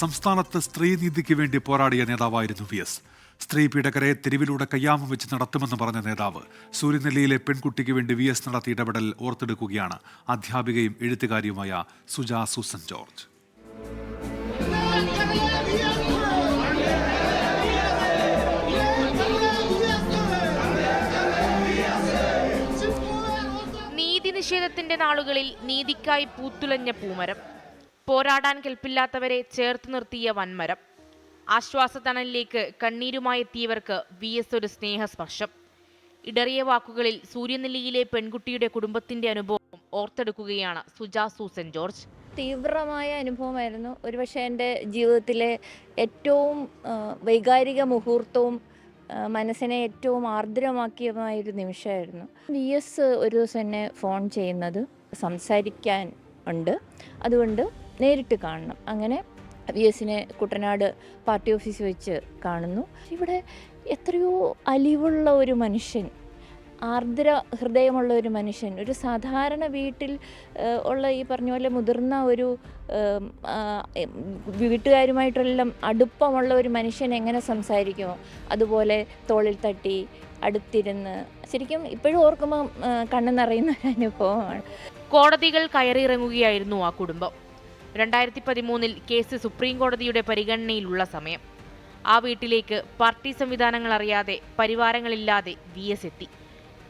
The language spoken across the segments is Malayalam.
സംസ്ഥാനത്ത് സ്ത്രീനീതിക്ക് വേണ്ടി പോരാടിയ നേതാവായിരുന്നു വി.എസ്. സ്ത്രീ പീഡകരെ തെരുവിലൂടെ കയ്യാമം വെച്ച് നടത്തുമെന്ന് പറഞ്ഞ നേതാവ്. സൂര്യനെല്ലിയിലെ പെൺകുട്ടിക്ക് വേണ്ടി വി.എസ്. നടത്തിയ ഇടപെടൽ ഓർത്തെടുക്കുകയാണ് അധ്യാപികയും എഴുത്തുകാരിയുമായ സുജാ സൂസൻ ജോർജ്. നീതി നിഷേധത്തിന്റെ നാളുകളിൽ നീതിക്കായി പൂത്തുലഞ്ഞ പൂമരം, പോരാടാൻ കെൽപ്പില്ലാത്തവരെ ചേർത്ത് നിർത്തിയ വൻമരം, ആശ്വാസത്തണലിലേക്ക് കണ്ണീരുമായി എത്തിയവർക്ക് വി.എസ്. ഒരു സ്നേഹസ്പർശം. ഇടറിയ വാക്കുകളിൽ സൂര്യനെല്ലിയിലെ പെൺകുട്ടിയുടെ കുടുംബത്തിന്റെ അനുഭവം ഓർത്തെടുക്കുകയാണ് സുജാ സൂസൻ ജോർജ്. തീവ്രമായ അനുഭവമായിരുന്നു. ഒരുപക്ഷെ എൻ്റെ ജീവിതത്തിലെ ഏറ്റവും വൈകാരിക മുഹൂർത്തവും മനസ്സിനെ ഏറ്റവും ആർദ്രമാക്കിയതായൊരു നിമിഷമായിരുന്നു. വി.എസ്. ഒരു ദിവസം എന്നെ ഫോൺ ചെയ്യുന്നത് സംസാരിക്കാൻ ഉണ്ട്, അതുകൊണ്ട് നേരിട്ട് കാണണം. അങ്ങനെ വി.എസിനെ കുട്ടനാട് പാർട്ടി ഓഫീസ് വെച്ച് കാണുന്നു. ഇവിടെ എത്രയോ അലിവുള്ള ഒരു മനുഷ്യൻ, ആർദ്ര ഹൃദയമുള്ള ഒരു മനുഷ്യൻ, ഒരു സാധാരണ വീട്ടിൽ ഉള്ള ഈ പറഞ്ഞ പോലെ മുതിർന്ന ഒരു വീട്ടുകാരുമായിട്ടെല്ലാം അടുപ്പമുള്ള ഒരു മനുഷ്യൻ എങ്ങനെ സംസാരിക്കുമോ അതുപോലെ തോളിൽ തട്ടി അടുത്തിരുന്ന് ശരിക്കും ഇപ്പോഴും ഓർക്കുമ്പോൾ കണ്ണു നിറയുന്ന ഒരു അനുഭവമാണ്. കോടതികൾ കയറിയിറങ്ങുകയായിരുന്നു ആ കുടുംബം. 2013 കേസ് സുപ്രീം കോടതിയുടെ പരിഗണനയിലുള്ള സമയം. ആ വീട്ടിലേക്ക് പാർട്ടി സംവിധാനങ്ങൾ അറിയാതെ, പരിവാരങ്ങളില്ലാതെ വി.എസ്. എത്തി.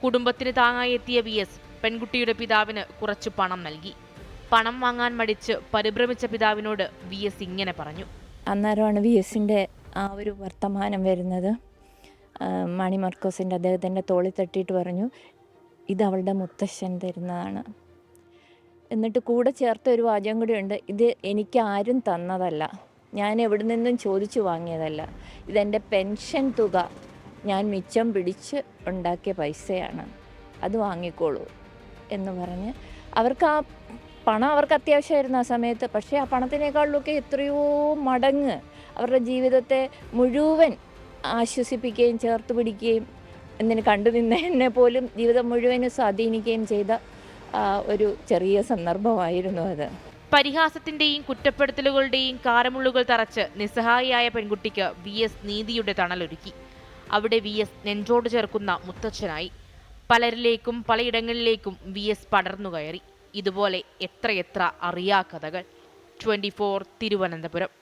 കുടുംബത്തിന് താങ്ങായി എത്തിയ വി.എസ്. പെൺകുട്ടിയുടെ പിതാവിന് കുറച്ച് പണം നൽകി. പണം വാങ്ങാൻ മടിച്ച് പരിഭ്രമിച്ച പിതാവിനോട് വി.എസ്. ഇങ്ങനെ പറഞ്ഞു. അന്നേരമാണ് വി.എസിൻ്റെ ആ ഒരു വർത്തമാനം വരുന്നത്. മാണി മാർക്കോസിൻ്റെ അദ്ദേഹത്തിൻ്റെ തോളിൽ തട്ടിയിട്ട് പറഞ്ഞു, ഇത് അവളുടെ മുത്തശ്ശൻ തരുന്നതാണ്. എന്നിട്ട് കൂടെ ചേർത്ത ഒരു വാചകം കൂടിയുണ്ട്, ഇത് എനിക്ക് ആരും തന്നതല്ല, ഞാൻ എവിടെ നിന്നും ചോദിച്ചു വാങ്ങിയതല്ല, ഇതെൻ്റെ പെൻഷൻ തുക ഞാൻ മിച്ചം പിടിച്ച് ഉണ്ടാക്കിയ പൈസയാണ്, അത് വാങ്ങിക്കോളൂ എന്ന് പറഞ്ഞ് അവർക്ക് ആ പണം അവർക്ക് അത്യാവശ്യമായിരുന്നു ആ സമയത്ത്. പക്ഷേ ആ പണത്തിനേക്കാളിലൊക്കെ എത്രയോ മടങ്ങ് അവരുടെ ജീവിതത്തെ മുഴുവൻ ആശ്വസിപ്പിക്കുകയും ചേർത്ത് പിടിക്കുകയും എന്തിന് കണ്ടു നിന്നതിനെ പോലും ജീവിതം മുഴുവനും സ്വാധീനിക്കുകയും ചെയ്ത ഒരു ചെറിയ സന്ദർഭമായിരുന്നു അത്. പരിഹാസത്തിന്റെയും കുറ്റപ്പെടുത്തലുകളുടെയും കാരമുള്ളുകൾ തറച്ച് നിസ്സഹായിയായ പെൺകുട്ടിക്ക് വി.എസ്. നീതിയുടെ തണലൊരുക്കി. അവിടെ വി.എസ്. നെഞ്ചോട് ചേർക്കുന്ന മുത്തച്ഛനായി. പലരിലേക്കും പലയിടങ്ങളിലേക്കും വി.എസ്. പടർന്നു കയറി. ഇതുപോലെ എത്രയെത്ര അറിയാ കഥകൾ. 24 തിരുവനന്തപുരം.